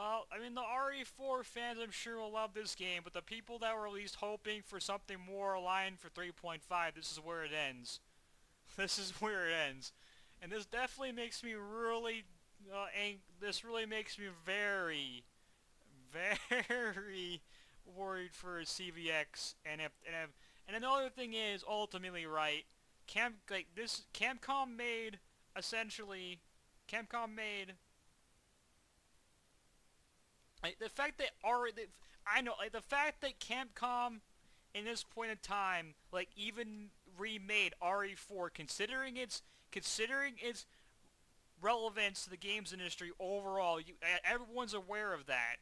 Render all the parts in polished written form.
I mean, the RE4 fans I'm sure will love this game, but the people that were at least hoping for something more aligned for 3.5, this is where it ends. This is where it ends. And this definitely makes me really, this really makes me very, very worried for CVX. And another thing is, ultimately, right, Capcom made, essentially, Capcom made like the fact that I know like the fact that Capcom in this point in time like even remade RE4 considering its relevance to the games industry overall, everyone's aware of that.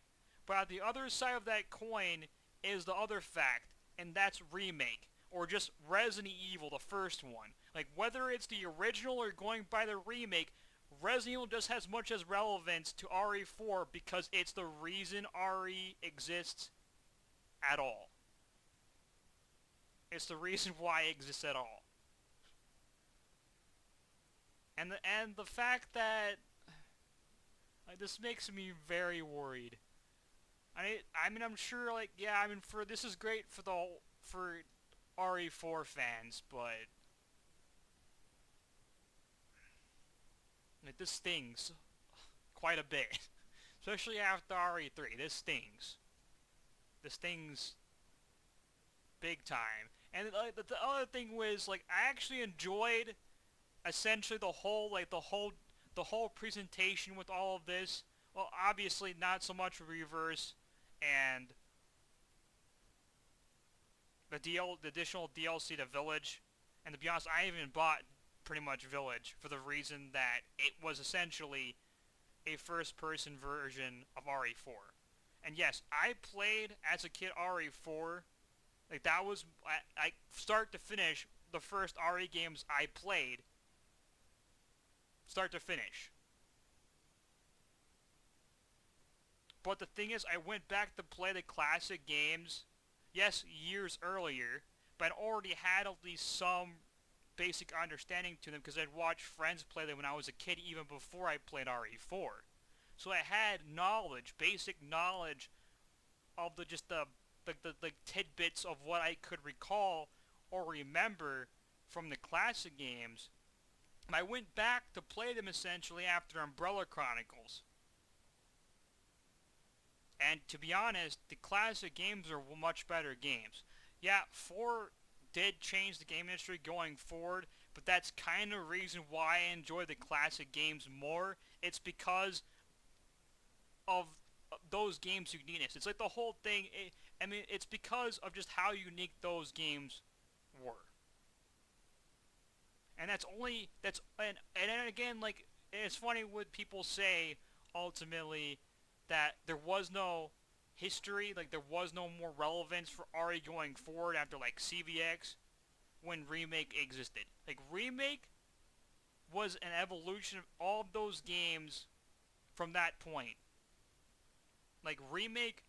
But on the other side of that coin is the other fact, and that's remake or just Resident Evil, the first one. Like whether it's the original or going by the remake, Resident Evil just has much as relevance to RE4 because it's the reason RE exists at all. It's the reason why it exists at all. And the fact that like this makes me very worried. I mean I'm sure like yeah, I mean for this is great for RE4 fans, but like this stings quite a bit. Especially after RE3. This stings. This stings big time. And the other thing was like I actually enjoyed essentially the whole presentation with all of this. Well, obviously not so much Reverse and the additional DLC to Village. And to be honest, I even bought pretty much Village for the reason that it was essentially a first-person version of RE4. And yes, I played as a kid RE4. Like that was I start to finish the first RE games I played, start to finish. But the thing is, I went back to play the classic games, yes, years earlier, but I already had at least some basic understanding to them because I'd watched friends play them when I was a kid even before I played RE4. So I had knowledge, basic knowledge of the tidbits of what I could recall or remember from the classic games. I went back to play them essentially after Umbrella Chronicles. And to be honest, the classic games are much better games. Yeah, 4 did change the game industry going forward, but that's kind of the reason why I enjoy the classic games more. It's because of those games' uniqueness. It's like the whole thing, I mean, it's because of just how unique those games were. And and then again, like, it's funny what people say, ultimately, that there was no history, like, there was no more relevance for RE going forward after, like, CVX, when Remake existed. Like, Remake was an evolution of all of those games from that point. Like, Remake,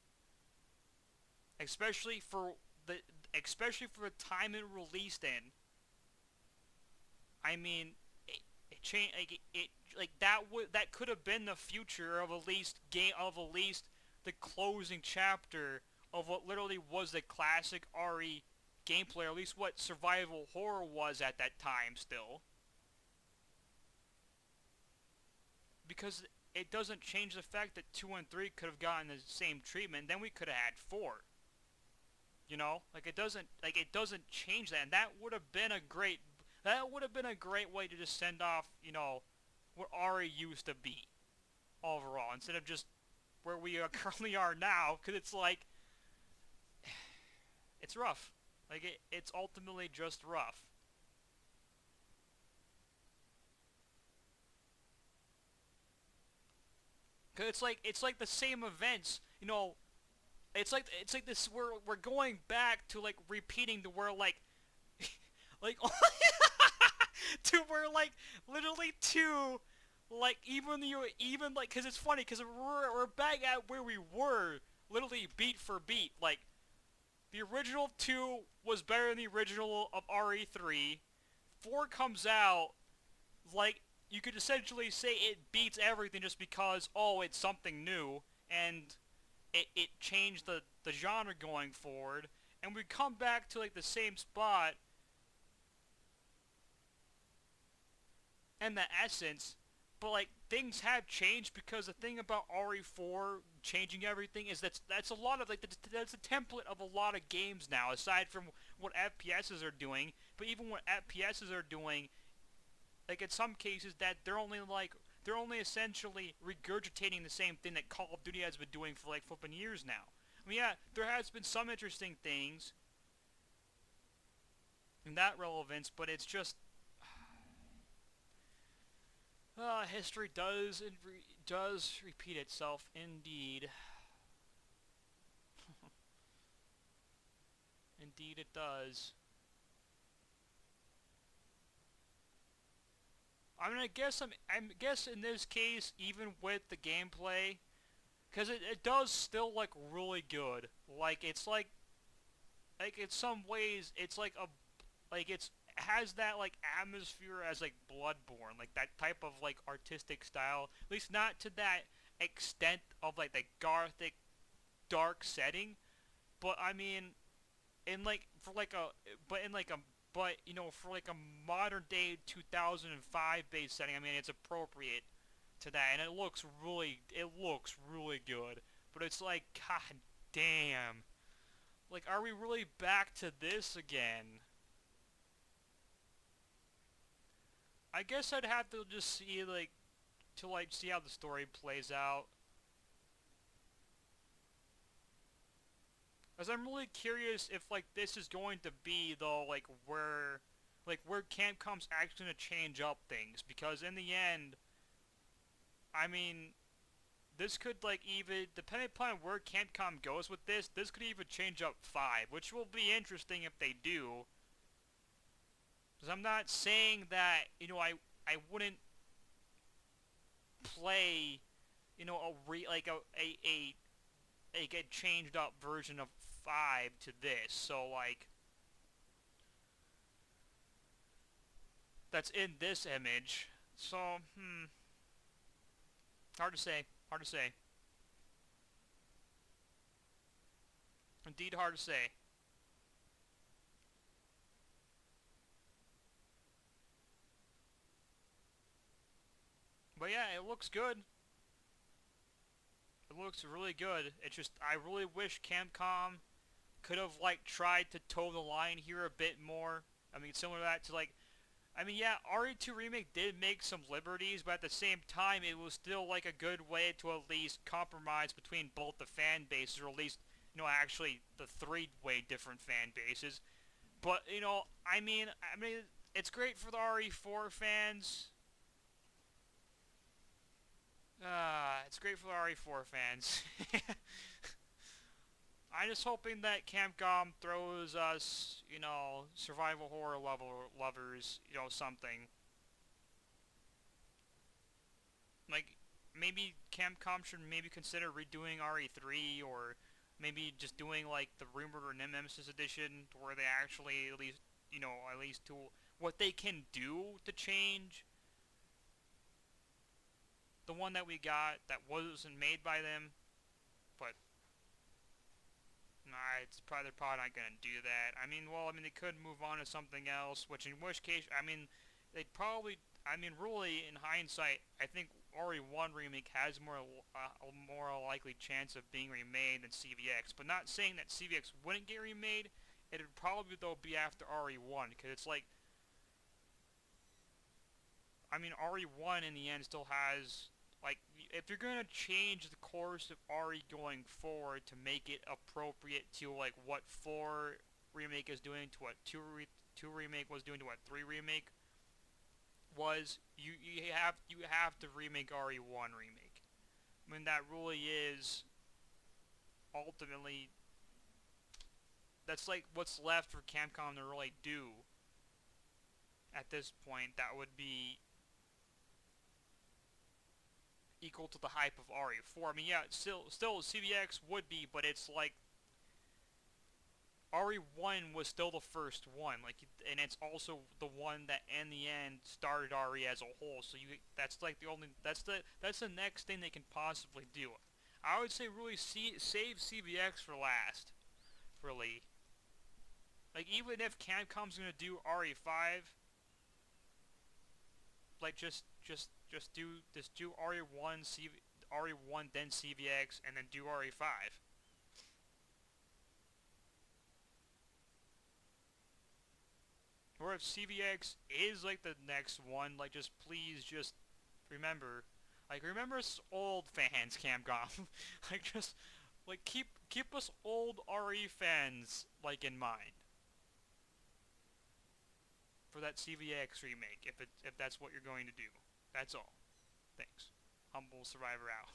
especially for the especially for the time it released in, I mean, it changed. Like that could have been the future of at least the closing chapter of what literally was the classic RE gameplay, or at least what survival horror was at that time still. Because it doesn't change the fact that 2 and 3 could have gotten the same treatment, then we could have had 4. You know? Like it doesn't change that, and that would have been a great way to just send off, what RE used to be overall, instead of just where we currently are now, because it's like, it's rough. Like, it's ultimately just rough. 'Cause it's like the same events, it's like this, we're going back to, like, repeating the where, like, to where, like, literally two, like, even, like, because it's funny, because we're back at where we were, literally beat for beat. Like, the original 2 was better than the original of RE3. 4 comes out, like, you could essentially say it beats everything just because, oh, it's something new. and it changed the genre going forward, and we come back to like the same spot and the essence, but like things have changed because the thing about RE4 changing everything is that's a lot of like that's a template of a lot of games now, aside from what FPSs are doing. But even what FPSs are doing, like in some cases that they're only essentially regurgitating the same thing that Call of Duty has been doing for like flipping years now. I mean, yeah, there has been some interesting things in that relevance, but it's just history does repeat itself indeed. Indeed, it does. I mean, I guess in this case, even with the gameplay, because it does still look really good. Like in some ways, it's like a like it's has that like atmosphere as like Bloodborne, like that type of like artistic style. At least not to that extent of like the gothic dark setting, but I mean, in like for like a but in like a but you know for like a modern day 2005 based setting, I mean it's appropriate to that, and it looks really good. But it's like, god damn, like are we really back to this again? I guess I'd have to just see see how the story plays out. As I'm really curious if like this is going to be though like where Capcom's actually gonna change up things, because in the end, I mean, this could like even depending upon where Capcom goes with this could even change up 5, which will be interesting if they do. Because I'm not saying that I wouldn't play a re like a changed up version of 5 to this. So like that's in this image. So hard to say. Hard to say. Indeed, hard to say. But yeah, it looks good. It looks really good. It's just I really wish Capcom could have like tried to toe the line here a bit more. I mean, similar to that to like I mean, yeah, RE2 Remake did make some liberties, but at the same time, it was still like a good way to at least compromise between both the fan bases, or at least, actually the three-way different fan bases. But, it's great for the RE4 fans. It's great for the RE4 fans. I'm just hoping that Capcom throws us, survival horror lovers, something. Like, maybe Capcom should maybe consider redoing RE3, or maybe just doing like the rumored or Nemesis edition, where they actually at least, at least to what they can do to change the one that we got that wasn't made by them. But nah, they're probably not gonna do that. I mean, well, I mean they could move on to something else, which in which case, I mean, they'd probably, I mean, really in hindsight, I think RE1 remake has a more likely chance of being remade than CVX. But not saying that CVX wouldn't get remade. It'd probably though be after RE1, because it's like, I mean, RE1 in the end still has, like, if you're gonna change the course of RE going forward to make it appropriate to, like, what 4 remake is doing, to what 2 remake was doing, to what 3 remake was, you have to remake RE1 remake. I mean, that really is, ultimately, that's, like, what's left for Capcom to really do at this point. That would be equal to the hype of RE4. I mean, yeah, still CVX would be, but it's like RE1 was still the first one, like, and it's also the one that in the end started RE as a whole. So that's like that's the next thing they can possibly do. I would say really save CVX for last. Really. Like, even if Capcom's gonna do RE5, like, just do RE1, RE1, then CVX, and then do RE5. Or if CVX is, like, the next one, like, just please just remember, like, remember us old fans, Capcom. Like, just, like, keep us old RE fans, like, in mind. For that CVX remake, if that's what you're going to do. That's all. Thanks. Humble Survivor out.